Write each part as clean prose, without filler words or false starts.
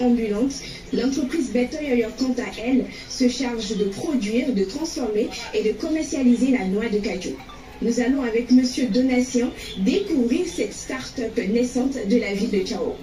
ambulante, l'entreprise Beto-Yoyo, quant à elle, se charge de produire, de transformer et de commercialiser la noix de cajou. Nous allons avec Monsieur Donatien découvrir cette start-up naissante de la ville de Tchao.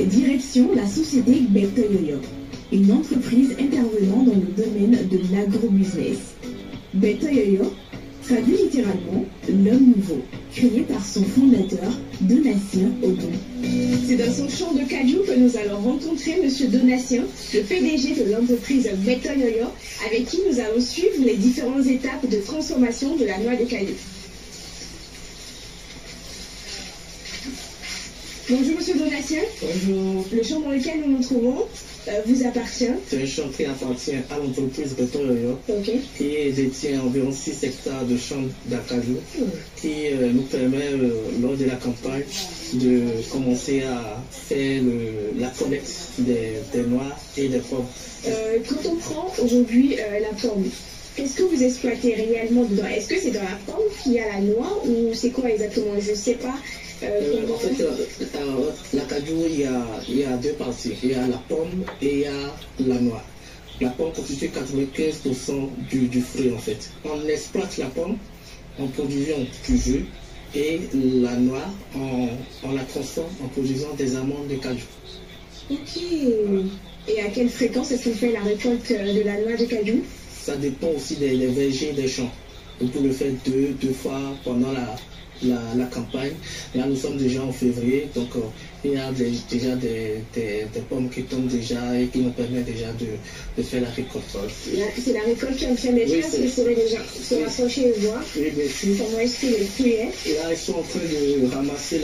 Direction la société Beto-Yoyo, une entreprise intervenant dans le domaine de l'agrobusiness. Beto-Yoyo traduit littéralement l'homme nouveau, créé par son fondateur, Donatien Odon. C'est dans son champ de cajou que nous allons rencontrer M. Donatien, le PDG de l'entreprise Beto-Yoyo, avec qui nous allons suivre les différentes étapes de transformation de la noix de cajou. Bonjour Monsieur Donatien. Bonjour. Le champ dans lequel nous nous trouvons vous appartient? C'est un champ qui appartient à l'entreprise Beto-Yoyo, qui détient environ 6 hectares de champs d'acajou, qui nous permet, lors de la campagne, de commencer à faire la collecte des noix et des pommes. Quand on prend aujourd'hui la pomme, qu'est-ce que vous exploitez réellement dedans? Est-ce que c'est dans la pomme qu'il y a la noix ou c'est quoi exactement? Je ne sais pas. En fait, l'acajou, il y a deux parties. Il y a la pomme et il y a la noix. La pomme constitue 95% du fruit en fait. On exploite la pomme en produisant du jus et la noix, on la transforme en produisant des amandes de cajou. Ok. Et à quelle fréquence est-ce qu'on fait la récolte de la noix de cajou? Ça dépend aussi des vergers des champs. On peut le faire deux fois pendant la campagne. Là, nous sommes déjà en février, donc il y a déjà des pommes qui tombent déjà et qui nous permettent déjà de faire la récolte. C'est la récolte qui est en train d'être faite, vous pourrez déjà se rapprocher et voir comment est-ce que les fruits est. Et là, ils sont en train de ramasser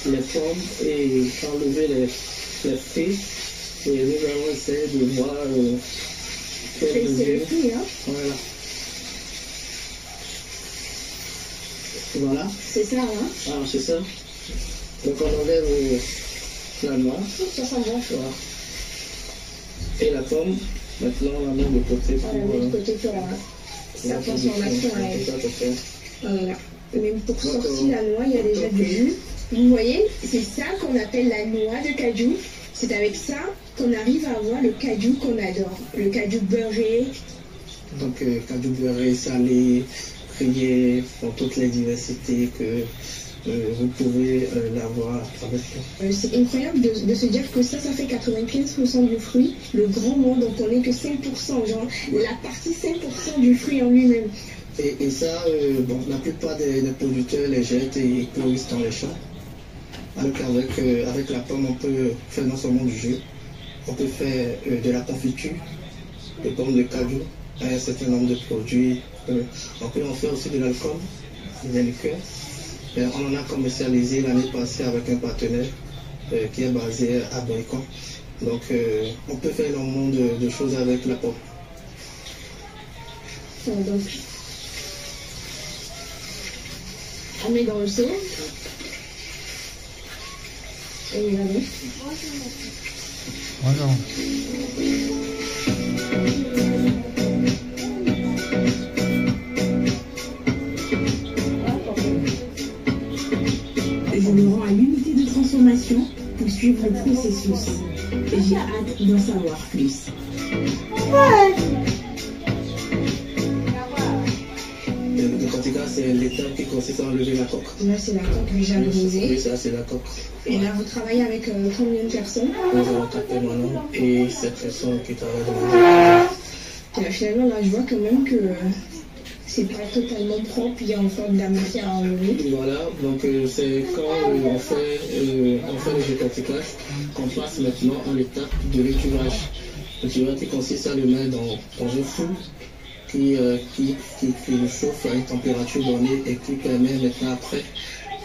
les pommes et enlever les fruits. Et nous allons essayer de voir c'est le fruit, hein? Voilà. Voilà. C'est ça, hein? Ah, c'est ça. Donc on enlève la noix. Ça sent bon. Voilà. Et la pomme, maintenant on la met de côté pour sa transformation à elle. Voilà. Même pour sortir la noix, il y a déjà du jus. Vous voyez, c'est ça qu'on appelle la noix de cajou. C'est avec ça qu'on arrive à avoir le cajou qu'on adore. Le cajou beurré. Donc cajou beurré, salé, grillé, dans toutes les diversités que vous pouvez l'avoir avec ça. C'est incroyable de se dire que ça fait 95% du fruit. Le grand mot, donc on n'est que 5%, genre la partie 5% du fruit en lui-même. Et ça, bon, la plupart des producteurs les jettent et ils pourrissent dans les champs. Avec la pomme, on peut faire non seulement du jus, on peut faire de la confiture, de pommes de cajou, un certain nombre de produits. On peut en faire aussi de l'alcool, des liqueurs. On en a commercialisé l'année passée avec un partenaire qui est basé à Boycon. Donc on peut faire énormément de choses avec la pomme. Donc, on met dans le seau. Et regardez. Bonjour. Je me rends à l'unité de transformation pour suivre le processus. J'ai hâte d'en savoir plus. C'est l'étape qui consiste à enlever la coque. Là, c'est la coque déjà brisée. Oui, ça, c'est la coque. Et là, vous travaillez avec combien de personnes? Nous avons 4 permanents et 7 personnes qui travaillent dans le finalement, là, je vois quand même que c'est pas totalement propre. Il y a encore de la matière à enlever. Voilà, donc c'est quand on fait le décortiquage qu'on passe maintenant à l'étape de l'étuvage. L'étuvage qui consiste à le mettre dans un four qui chauffe à une température donnée et qui permet maintenant après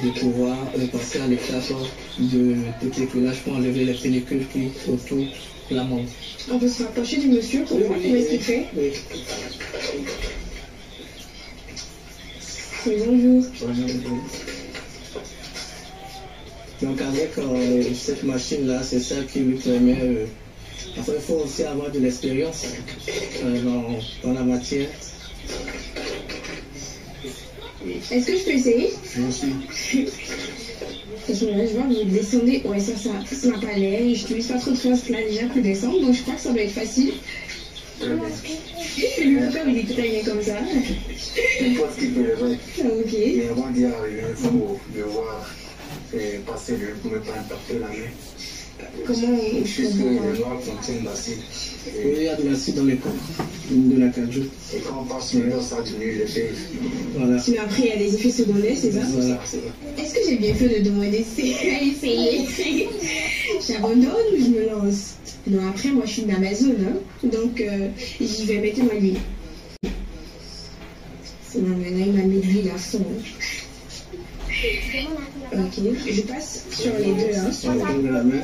de pouvoir passer à l'étape de l'éclairage pour enlever les pellicules qui entourent l'amande. On peut se rapprocher du monsieur pour voir comment est-ce qu'il fait. Oui. Bonjour. Donc avec cette machine-là, c'est ça qui lui permet... Enfin, il faut aussi avoir de l'expérience dans la matière. Est-ce que je peux essayer? Merci. Parce que là, je vois que vous descendez. Ouais, ça m'a pas l'air. J'utilise pas trop de force là déjà pour descendre, donc je crois que ça doit être facile. Très bien. Le corps, il est très bien comme ça. Une fois qu'il peut lever. Ah, ok. Et avant d'y arriver, il faut devoir passer le pour ne pas impacter la main. Comment on Puisque peut le noir contient de l'acide. Oui, il y a de l'acide dans les pommes de la cajou. Et quand on passe le ça diminue l'effet. Voilà. Mais après, il y a des effets secondaires, c'est ça? Voilà. Est-ce que j'ai bien fait de demander à essayer? J'abandonne ou je me lance? Non, après, moi, je suis une Amazon, hein? Donc j'y vais mettre ma l'huile. Non, mais là, il m'a mis de l'huile à fond. Ok, je passe sur les deux, hein? On tourne la main.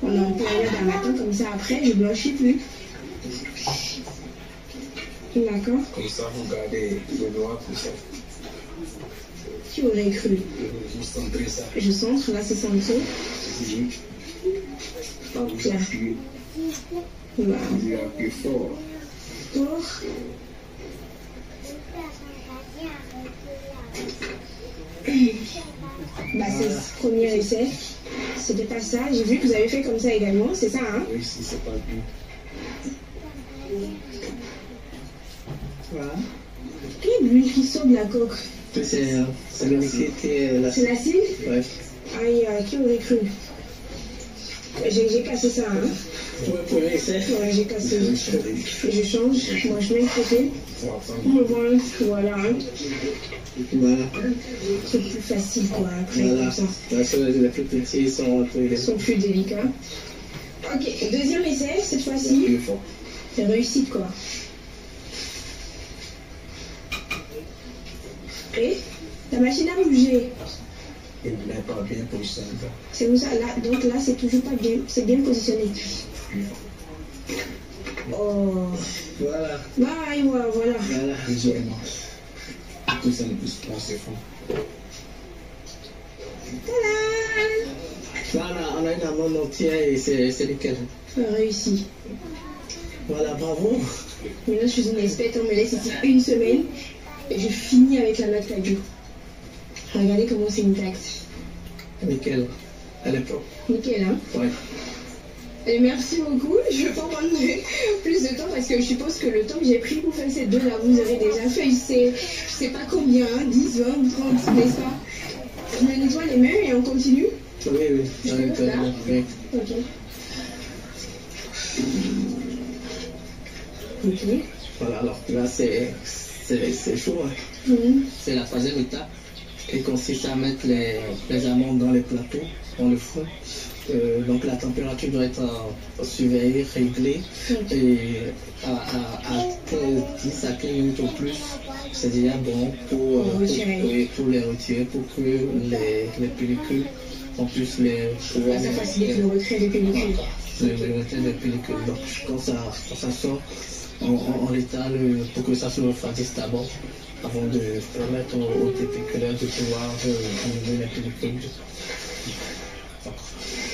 On est en période à matin, comme ça, après, je blanchis plus. D'accord? Comme ça, vous gardez le noir pour ça. Qui aurait cru? Vous centrez ça. Je centre, là, c'est centré. Oui. Hop Vous là. appuyez. Voilà. Vous appuyez fort. Tour. Bah, c'est ce premier essai. C'était pas ça. J'ai vu que vous avez fait comme ça également. C'est ça, hein? Oui, si c'est pas bien. Voilà. Quelle est l'huile qui sort de la coque? C'est le liquide qui est C'est l'acide. l'acide? Ouais. Aïe, qui aurait cru? J'ai cassé ça, hein? Pour le premier essai. Ouais, j'ai cassé. Je change. Moi, je mets de côté. Voilà. Hein. Voilà. C'est plus facile, quoi, après, Voilà. comme ça. Parce que les plus petits sont un peu Ils sont plus délicats. Ok, deuxième essai, cette fois-ci. Appuyez fort. C'est réussite, quoi. Et la machine a bougé. Il n'est pas bien positionné. C'est où ça? Là, donc là, c'est toujours pas bien. C'est bien positionné. Oh. Voilà. Bye, voilà. Voilà. Visuellement. Tout ça ne pousse pas, c'est fond. Tada! Voilà, on a une amande entière et c'est nickel. Réussi. Voilà, bravo. Maintenant, je suis une experte. On me laisse ici une semaine. Et je finis avec la noix de cajou. Regardez comment c'est intact. Nickel. Elle est propre. Nickel, hein? Ouais. Et merci beaucoup. Je ne vais pas prendre plus de temps parce que je suppose que le temps que j'ai pris pour faire ces deux-là, vous aurez déjà fait, je sais pas combien, hein, 10, 20, 30, n'est-ce pas? Je me nettoie les mains et on continue. Oui, oui. Je Ouais, peux, là? oui. Ok. Ok. Voilà, alors là, c'est chaud. Hein. Mhm. C'est la troisième étape qui consiste à mettre les amandes dans les plateaux, dans le four. Donc la température doit être surveillée, réglée, et à 10 à 15 minutes au plus, c'est déjà bon pour les retirer, pour que les pellicules, on puisse les pouvoir. Ça facilite le retrait des pellicules. Le retrait des pellicules. Donc quand ça sort, on l'étale pour que ça se refroidisse d'abord, avant de permettre au dépéculaire de pouvoir enlever les pellicules.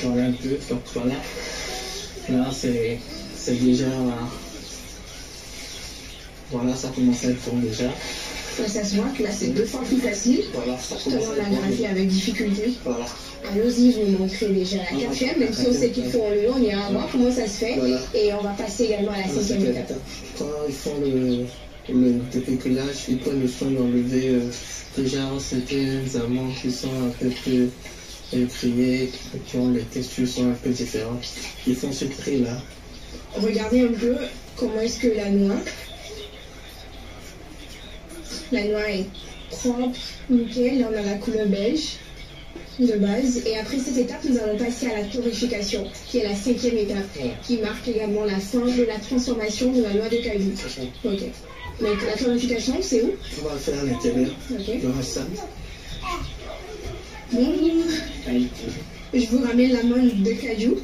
Voilà un peu, donc voilà. Là c'est déjà. Voilà, ça commence à être bon déjà. Ça se voit que là c'est 2 fois plus facile. Voilà, ça Tout à commence l'heure à on être l'a bon. graffié avec difficulté. Voilà. Allons-y, vous montrez déjà la quatrième, même si on sait qu'il faut enlever, on ira voir comment ça se fait. Voilà. Et on va passer également à la cinquième étape. Quand ils font le dépéculage, ils prennent le soin d'enlever déjà certaines amandes qui sont un peu plus criées, qui ont les textures sont un peu différentes. Ils font ce tri-là. Regardez un peu comment est-ce que la noix est propre, nickel. Là on a la couleur beige de base. Et après cette étape, nous allons passer à la torréfication, qui est la cinquième étape, qui marque également la fin de la transformation de la noix de cajou. Ok. Donc la torréfication, c'est où? On va le faire à l'intérieur. Ok. Dans la salle. Bonjour. Je vous ramène la main de cajou.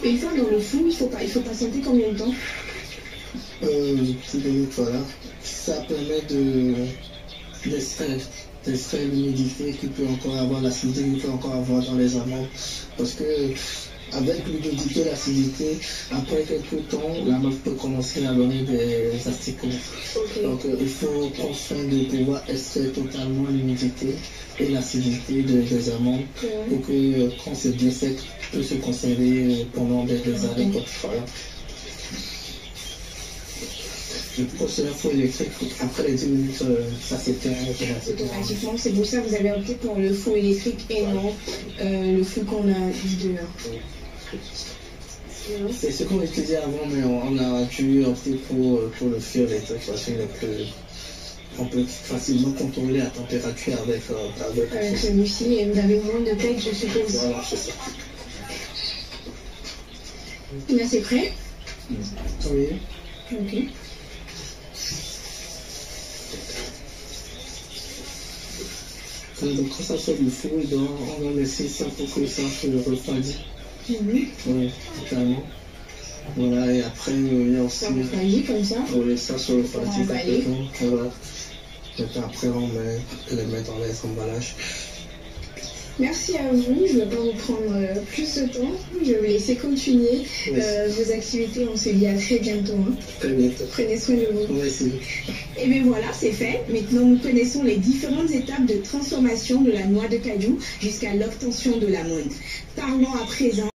Et une fois dans le four, il faut patienter combien de temps? 10 minutes, voilà. Ça permet d'extraire l'humidité qu'il peut encore avoir, l'acidité qu'il peut encore avoir dans les amandes. Parce que avec l'humidité, l'acidité, après quelques temps, la meuf peut commencer à donner des asticots. Ok. Donc il faut prendre soin de pouvoir extraire totalement l'humidité et l'acidité des amandes pour que quand c'est bien sec, peut se conserver pendant des années. Voilà. Je pense que c'est un four électrique, après les 10 minutes, ça s'éteint automatiquement. C'est pour ça que vous avez opté pour le four électrique et non le four qu'on a eu dehors. C'est ce qu'on utilisait avant, mais on a dû opter pour le four électrique parce qu'on peut facilement contrôler la température avec celui-ci. Et vous avez moins de pecs, je suppose. Voilà, c'est ça. Là, c'est prêt? Oui. Ok. Donc quand ça sort du four, on va laisser ça pour que ça se refroidisse. Oui, totalement. Voilà, et après, il y a aussi... Ça refroidit comme ça? Oui, ça se refroidit complètement. Voilà. Et après, on les met dans les emballages. Merci à vous, je ne vais pas vous prendre plus de temps, je vais vous laisser continuer vos activités, on se dit à très bientôt. Très bientôt. Prenez soin de vous. Merci. Et bien voilà, c'est fait. Maintenant, nous connaissons les différentes étapes de transformation de la noix de cajou jusqu'à l'obtention de l'amande. Parlons à présent